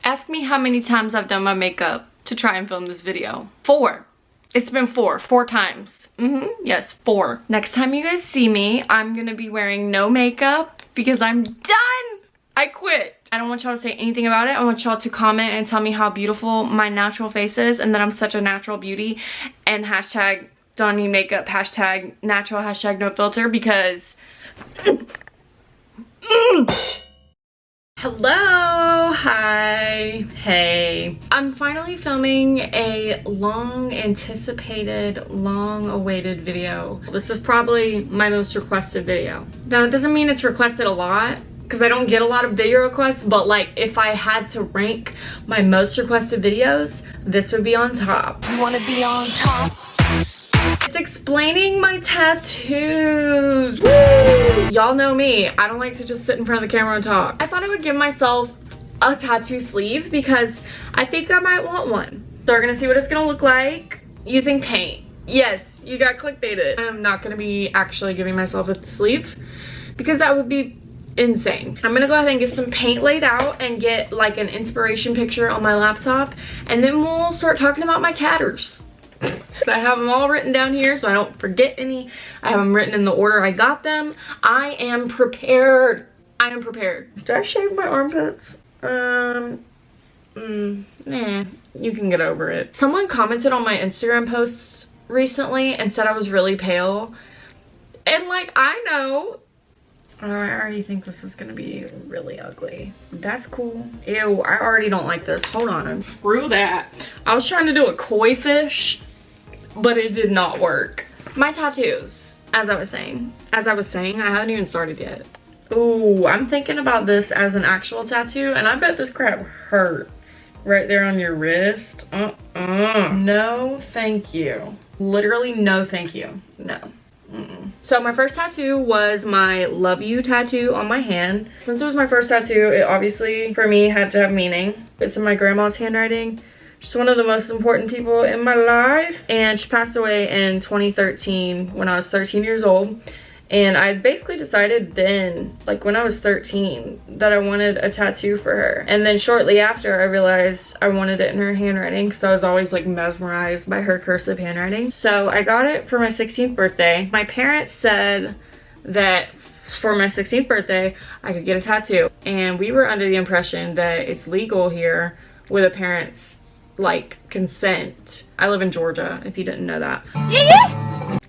Ask me how many times I've done my makeup to try and film this video. 4. It's been 4 times. Yes, 4. Next time you guys see me, I'm gonna be wearing no makeup because I'm done. I quit. I don't want y'all to say anything about it. I want y'all to comment and tell me how beautiful my natural face is and that I'm such a natural beauty, and hashtag don't need makeup, hashtag natural, hashtag no filter, because hello, hi, hey. I'm finally filming a long anticipated, long awaited video. This is probably my most requested video. Now it doesn't mean it's requested a lot, because I don't get a lot of video requests, but like if I had to rank my most requested videos, this would be on top. You wanna be on top? It's explaining my tattoos. Y'all know me, I don't like to just sit in front of the camera and talk. I thought I would give myself a tattoo sleeve because I think I might want one. So we're gonna see what it's gonna look like using paint. Yes, you got clickbaited. I'm not gonna be actually giving myself a sleeve because that would be insane. I'm gonna go ahead and get some paint laid out and get like an inspiration picture on my laptop, and then we'll start talking about my tatters. So I have them all written down here so I don't forget any. I have them written in the order I got them. I am prepared. I am prepared. Did I shave my armpits? Nah, you can get over it. Someone commented on my Instagram posts recently and said I was really pale. And like, I know. I already think this is gonna be really ugly. That's cool. Ew, I already don't like this. Hold on, screw that. I was trying to do a koi fish, but it did not work. My tattoos, as I was saying, I haven't even started yet. Ooh, I'm thinking about this as an actual tattoo, and I bet this crap hurts. Right there on your wrist. No, thank you. Literally, no, thank you. No. So my first tattoo was my love you tattoo on my hand. Since it was my first tattoo, it obviously for me had to have meaning. It's in my grandma's handwriting. She's one of the most important people in my life, and she passed away in 2013 when I was 13 years old. And I basically decided then, like when I was 13, that I wanted a tattoo for her. And then shortly after, I realized I wanted it in her handwriting because I was always like mesmerized by her cursive handwriting. So I got it for my 16th birthday. My parents said that for my 16th birthday, I could get a tattoo. And we were under the impression that it's legal here with a parent's like consent. I live in Georgia, if you didn't know that.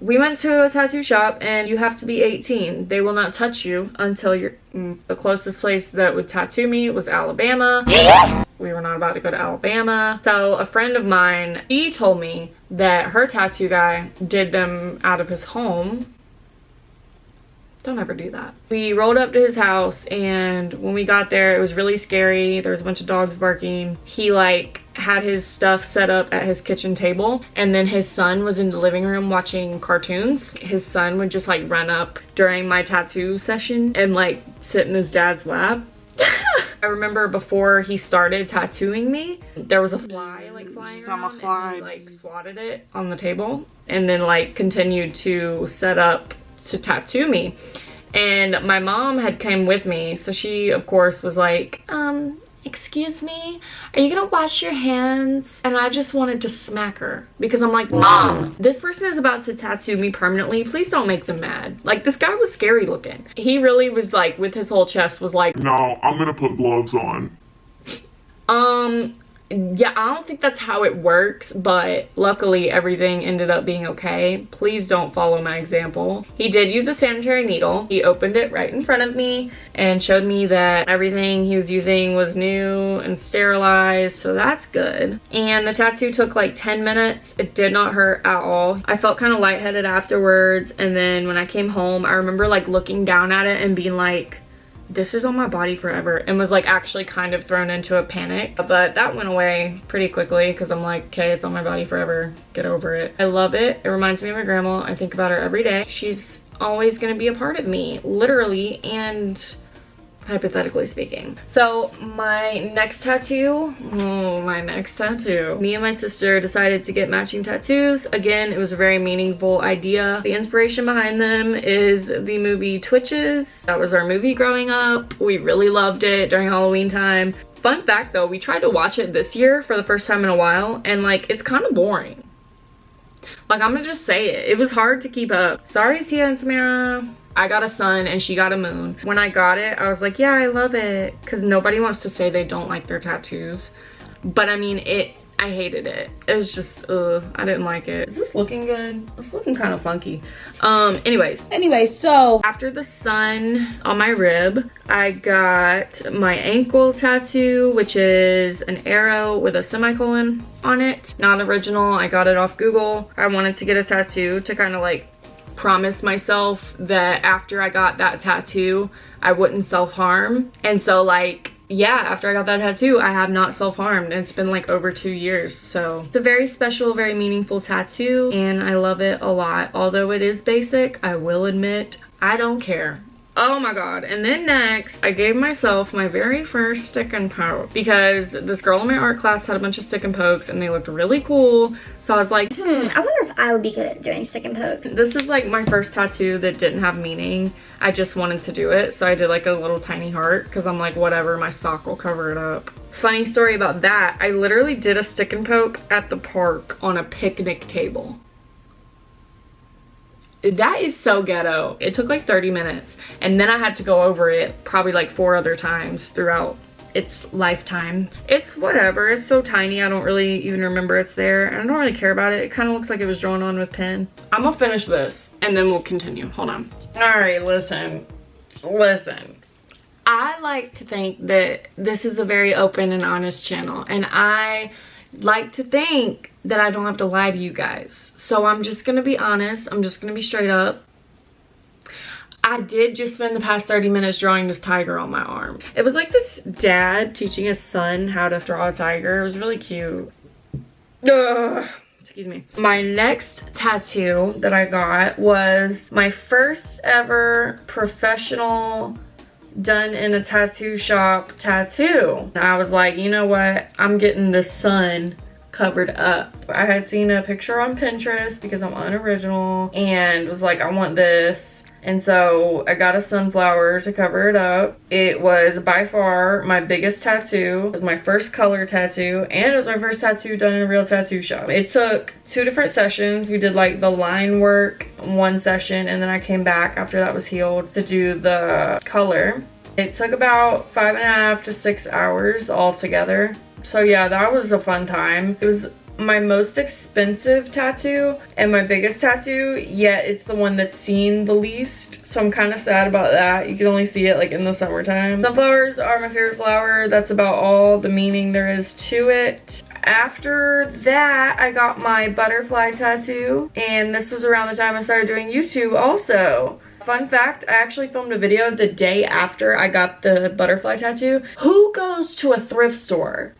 We went to a tattoo shop and you have to be 18. They will not touch you until you're... The closest place that would tattoo me was Alabama. We were not about to go to Alabama. So a friend of mine, he told me that her tattoo guy did them out of his home. Don't ever do that. We rolled up to his house, and when we got there, it was really scary. There was a bunch of dogs barking. He like had his stuff set up at his kitchen table, and then his son was in the living room watching cartoons. His son would just like run up during my tattoo session and like sit in his dad's lap. I remember before he started tattooing me, there was a fly like flying around, and he like swatted it on the table and then like continued to set up to tattoo me. And my mom had came with me, so she of course was like, excuse me, are you gonna wash your hands? And I just wanted to smack her because I'm like, Mom, this person is about to tattoo me permanently. Please don't make them mad. Like, this guy was scary looking. He really was like, with his whole chest was like, no, I'm gonna put gloves on. Yeah, I don't think that's how it works, but luckily everything ended up being okay. Please don't follow my example. He did use a sanitary needle. He opened it right in front of me and showed me that everything he was using was new and sterilized, so that's good. And the tattoo took like 10 minutes. It did not hurt at all. I felt kind of lightheaded afterwards, and then when I came home, I remember like looking down at it and being like, this is on my body forever, and was like actually kind of thrown into a panic. But that went away pretty quickly because I'm like, okay, it's on my body forever, get over it. I love it. It reminds me of my grandma. I think about her every day. She's always gonna be a part of me, literally and hypothetically speaking. So my next tattoo, me and my sister decided to get matching tattoos. Again, it was a very meaningful idea. The inspiration behind them is the movie Twitches. That was our movie growing up. We really loved it during Halloween time. Fun fact though, we tried to watch it this year for the first time in a while, and like it's kind of boring. Like, I'm gonna just say it. It was hard to keep up. Sorry, Tia and Samara. I got a sun and she got a moon. When I got it, I was like, yeah, I love it. Because nobody wants to say they don't like their tattoos. But I mean, I hated it. It was just, I didn't like it. Is this looking good? It's looking kind of funky. Anyway, so after the sun on my rib, I got my ankle tattoo, which is an arrow with a semicolon on it. Not original, I got it off Google. I wanted to get a tattoo to kind of like promise myself that after I got that tattoo, I wouldn't self-harm. And so like, yeah, after I got that tattoo, I have not self-harmed. It's been like over 2 years. So it's a very special, very meaningful tattoo, and I love it a lot. Although it is basic, I will admit, I don't care. Oh my god. And then next, I gave myself my very first stick and poke because this girl in my art class had a bunch of stick and pokes and they looked really cool. So I was like, I wonder if I would be good at doing stick and pokes. This is like my first tattoo that didn't have meaning. I just wanted to do it. So I did like a little tiny heart because I'm like, whatever, my sock will cover it up. Funny story about that, I literally did a stick and poke at the park on a picnic table. That is so ghetto. It took like 30 minutes and then I had to go over it probably like 4 other times throughout its lifetime. It's whatever, it's so tiny I don't really even remember it's there and I don't really care about it. It kind of looks like it was drawn on with pen. I'm gonna finish this and then we'll continue. Hold on. All right, listen. I like to think that this is a very open and honest channel, and I like to think that I don't have to lie to you guys. So I'm just gonna be honest. I'm just gonna be straight up. I did just spend the past 30 minutes drawing this tiger on my arm. It was like this dad teaching his son how to draw a tiger. It was really cute. Ugh. Excuse me. My next tattoo that I got was my first ever professional done in a tattoo shop tattoo. I was like, you know what? I'm getting this sun covered up. I had seen a picture on Pinterest because I'm unoriginal and was like, I want this. And so I got a sunflower to cover it up. It was by far my biggest tattoo. It was my first color tattoo and it was my first tattoo done in a real tattoo shop. It took 2 different sessions. We did like the line work one session and then I came back after that was healed to do the color. It took about 5.5 to 6 hours altogether. So yeah, that was a fun time. It was my most expensive tattoo and my biggest tattoo, yet it's the one that's seen the least. So I'm kind of sad about that. You can only see it like in the summertime. Sunflowers are my favorite flower. That's about all the meaning there is to it. After that, I got my butterfly tattoo, and this was around the time I started doing YouTube also. Fun fact, I actually filmed a video the day after I got the butterfly tattoo. Who goes to a thrift store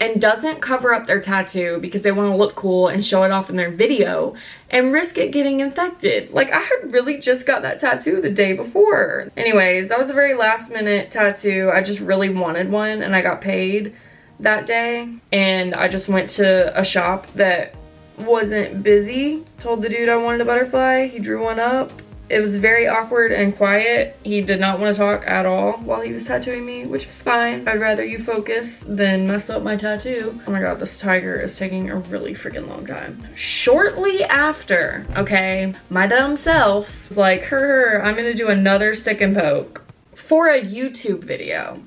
and doesn't cover up their tattoo because they want to look cool and show it off in their video and risk it getting infected? Like, I had really just got that tattoo the day before. Anyways, that was a very last minute tattoo. I just really wanted one and I got paid that day. And I just went to a shop that wasn't busy. Told the dude I wanted a butterfly. He drew one up. It was very awkward and quiet. He did not want to talk at all while he was tattooing me, which was fine. I'd rather you focus than mess up my tattoo. Oh my god, this tiger is taking a really freaking long time. Shortly after, okay, my dumb self was like, I'm gonna do another stick and poke for a YouTube video.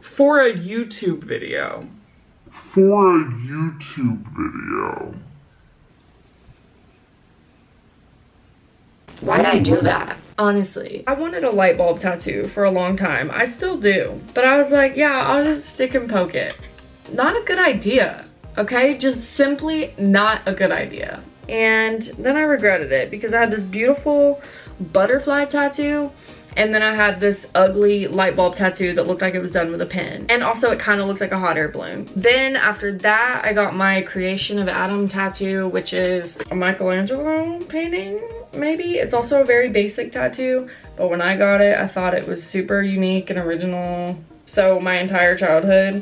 For a YouTube video. Why did I do that? Honestly, I wanted a light bulb tattoo for a long time. I still do. But I was like, yeah, I'll just stick and poke it. Not a good idea, okay? Just simply not a good idea. And then I regretted it because I had this beautiful butterfly tattoo and then I had this ugly light bulb tattoo that looked like it was done with a pen. And also it kind of looked like a hot air balloon. Then after that, I got my Creation of Adam tattoo, which is a Michelangelo painting, maybe. It's also a very basic tattoo, but when I got it, I thought it was super unique and original. So my entire childhood,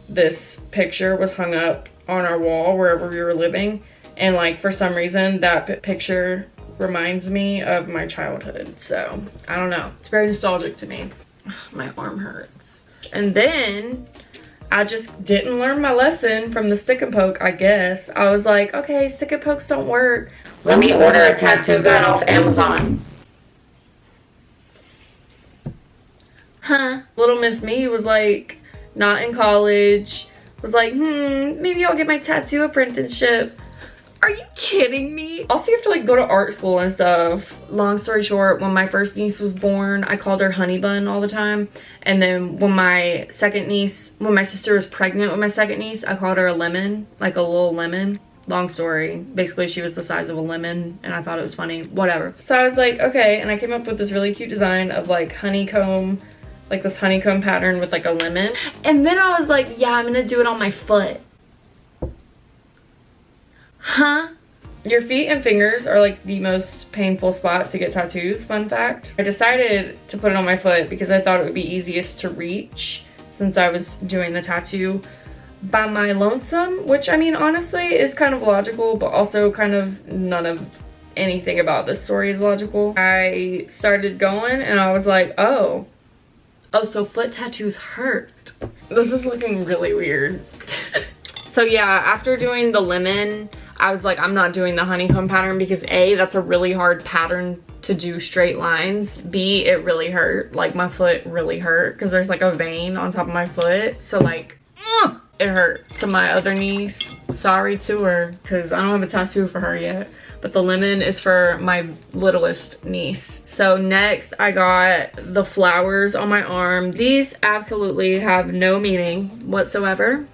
this picture was hung up on our wall wherever we were living. And like, for some reason, that picture reminds me of my childhood. So I don't know, it's very nostalgic to me. My arm hurts. And then I just didn't learn my lesson from the stick and poke, I guess. I was like, okay, stick and pokes don't work. Let me order a tattoo gun off Amazon. Huh? Little Miss Me was like, not in college. Was like, maybe I'll get my tattoo apprenticeship. Are you kidding me? Also, you have to like go to art school and stuff. Long story short, when my first niece was born, I called her Honey Bun all the time. And then when my sister was pregnant with my second niece, I called her a lemon, like a little lemon. Long story. Basically, she was the size of a lemon and I thought it was funny. Whatever. So I was like, okay. And I came up with this really cute design of like honeycomb, like this honeycomb pattern with like a lemon. And then I was like, yeah, I'm gonna do it on my foot. Huh? Your feet and fingers are like the most painful spot to get tattoos, fun fact. I decided to put it on my foot because I thought it would be easiest to reach since I was doing the tattoo by my lonesome, which I mean honestly is kind of logical, but also kind of none of anything about this story is logical. I started going and I was like, oh, so foot tattoos hurt. This is looking really weird. So yeah, after doing the lemon, I was like, I'm not doing the honeycomb pattern because A, that's a really hard pattern to do straight lines. B, it really hurt. Like my foot really hurt because there's like a vein on top of my foot. So like, it hurt. To my other niece, sorry to her because I don't have a tattoo for her yet. But the lemon is for my littlest niece. So next I got the flowers on my arm. These absolutely have no meaning whatsoever.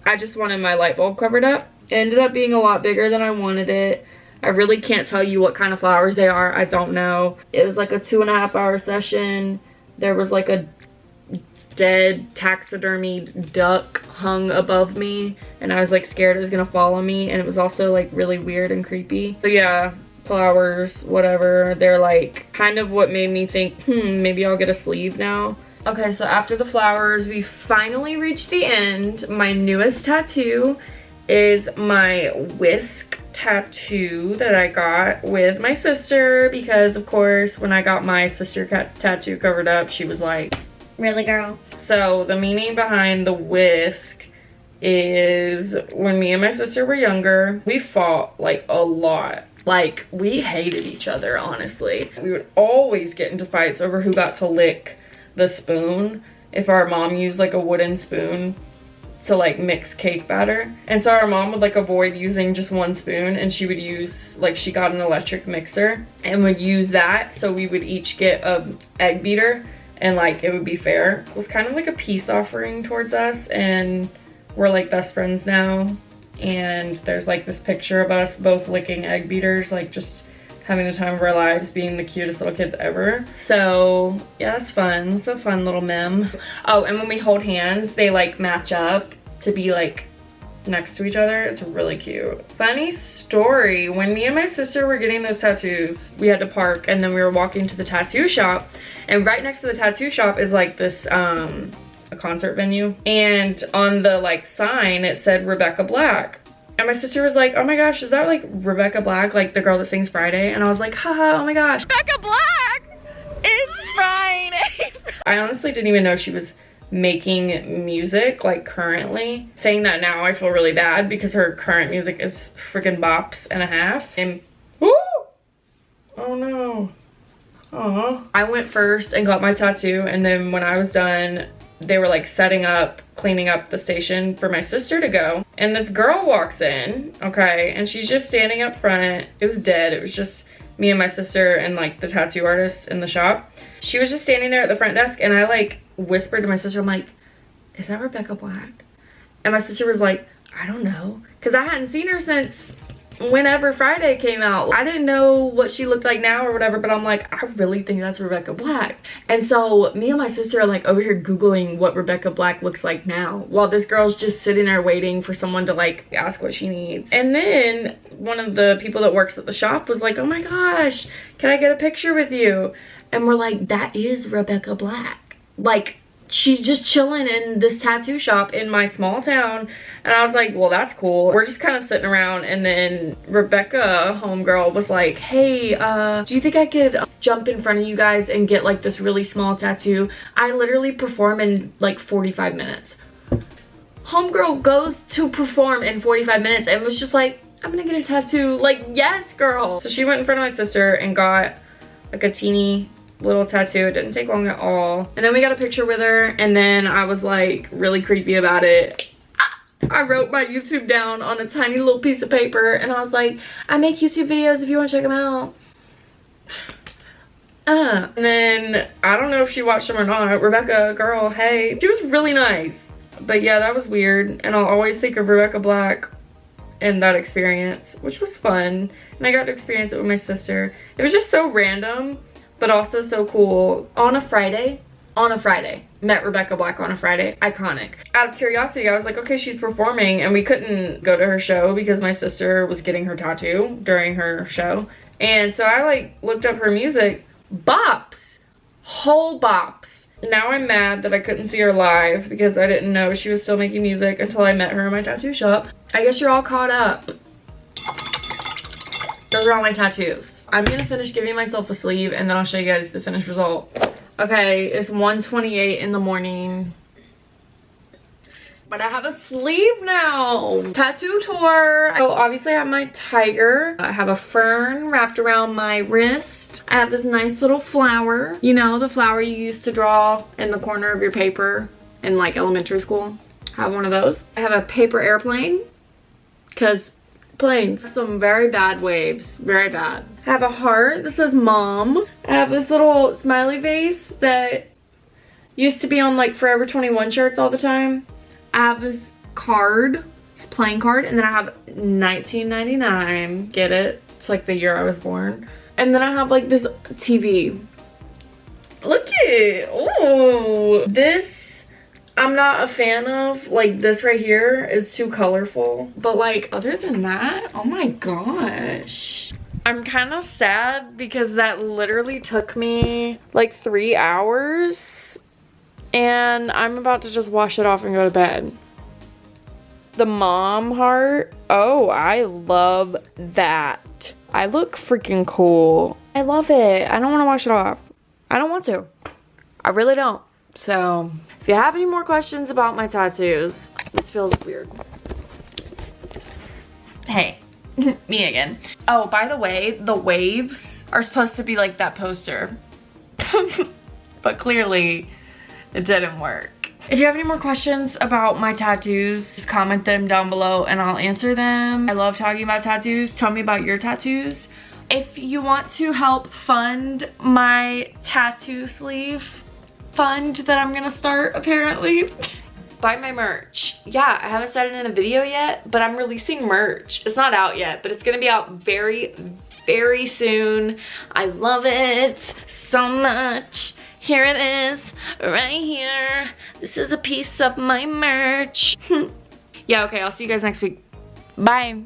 I just wanted my light bulb covered up. It ended up being a lot bigger than I wanted it. I really can't tell you what kind of flowers they are. I don't know. It was like a 2.5 hour session. There was like a dead taxidermied duck hung above me and I was like scared it was gonna fall on me, and it was also like really weird and creepy. So yeah, flowers, whatever. They're like kind of what made me think, maybe I'll get a sleeve now. Okay, so after the flowers, we finally reached the end. My newest tattoo is my whisk tattoo that I got with my sister because of course when I got my sister tattoo covered up, she was like, really, girl? So the meaning behind the whisk is when me and my sister were younger, we fought like a lot. Like we hated each other, honestly. We would always get into fights over who got to lick the spoon if our mom used like a wooden spoon to like mix cake batter. And so our mom would like avoid using just one spoon and she would use, like she got an electric mixer and would use that. So we would each get a egg beater and like it would be fair. It was kind of like a peace offering towards us, and we're like best friends now. And there's like this picture of us both licking egg beaters, like just having the time of our lives, being the cutest little kids ever. So yeah, it's fun. It's a fun little meme. Oh, and when we hold hands, they like match up to be like next to each other. It's really cute. Funny story, when me and my sister were getting those tattoos, we had to park and then we were walking to the tattoo shop, and right next to the tattoo shop is like this a concert venue, and on the like sign it said Rebecca Black. And my sister was like, oh my gosh, is that like Rebecca Black, like the girl that sings Friday? And I was like, haha, oh my gosh, Rebecca Black! It's Friday! I honestly didn't even know she was making music like currently. Saying that now, I feel really bad because her current music is freaking bops and a half. And woo! Oh no. Aw. I went first and got my tattoo, and then when I was done, they were like setting up, cleaning up the station for my sister to go. And this girl walks in, okay, and she's just standing up front. It was dead. It was just me and my sister and like the tattoo artist in the shop. She was just standing there at the front desk, and I like whispered to my sister, I'm like, is that Rebecca Black? And my sister was like, I don't know, because I hadn't seen her since whenever Friday came out. I didn't know what she looked like now or whatever, but I'm like, I really think that's Rebecca Black. And so me and my sister are like over here Googling what Rebecca Black looks like now, while this girl's just sitting there waiting for someone to like ask what she needs. And then one of the people that works at the shop was like, oh my gosh, can I get a picture with you? And we're like, that is Rebecca Black. Like she's just chilling in this tattoo shop in my small town. And I was like, well, that's cool. We're just kind of sitting around, and then Rebecca, homegirl, was like, hey, do you think I could jump in front of you guys and get like this really small tattoo? I literally perform in like 45 minutes. Homegirl goes to perform in 45 minutes and was just like, I'm gonna get a tattoo. Like, yes, girl. So she went in front of my sister and got like a teeny little tattoo. It didn't take long at all. And then we got a picture with her, and then I was like really creepy about it. I wrote my YouTube down on a tiny little piece of paper, and I was like, I make YouTube videos if you want to check them out. And then I don't know if she watched them or not. Rebecca, girl, hey. She was really nice. But yeah, that was weird. And I'll always think of Rebecca Black and that experience, which was fun. And I got to experience it with my sister. It was just so random, but also so cool. On a Friday, met Rebecca Black on a Friday. Iconic. Out of curiosity, I was like, okay, she's performing, and we couldn't go to her show because my sister was getting her tattoo during her show. And so I like looked up her music. Bops. Whole bops. Now I'm mad that I couldn't see her live because I didn't know she was still making music until I met her in my tattoo shop. I guess you're all caught up. Those are all my tattoos. I'm gonna finish giving myself a sleeve, and then I'll show you guys the finished result. Okay, it's 1:28 in the morning, but I have a sleeve now. Tattoo tour. So obviously I have my tiger. I have a fern wrapped around my wrist. I have this nice little flower. You know, the flower you used to draw in the corner of your paper in like elementary school. I have one of those. I have a paper airplane, because planes. Some very bad waves, very bad. I have a heart that says mom. I have this little smiley face that used to be on like Forever 21 shirts all the time. I have this card, this playing card, and then I have 1999, get it? It's like the year I was born. And then I have like this TV. Look it, oh, this I'm not a fan of. Like, this right here is too colorful. But like, other than that, oh my gosh. I'm kind of sad because that literally took me like 3 hours. And I'm about to just wash it off and go to bed. The mom heart. Oh, I love that. I look freaking cool. I love it. I don't want to wash it off. I don't want to. I really don't. So, if you have any more questions about my tattoos, this feels weird. Hey, me again. Oh, by the way, the waves are supposed to be like that poster. But clearly, it didn't work. If you have any more questions about my tattoos, just comment them down below and I'll answer them. I love talking about tattoos. Tell me about your tattoos. If you want to help fund my tattoo sleeve fund that I'm gonna start, apparently, buy my merch. Yeah, I haven't said it in a video yet, but I'm releasing merch. It's not out yet, but it's gonna be out very, very soon. I love it so much. Here it is, right here. This is a piece of my merch. Yeah, okay, I'll see you guys next week. Bye.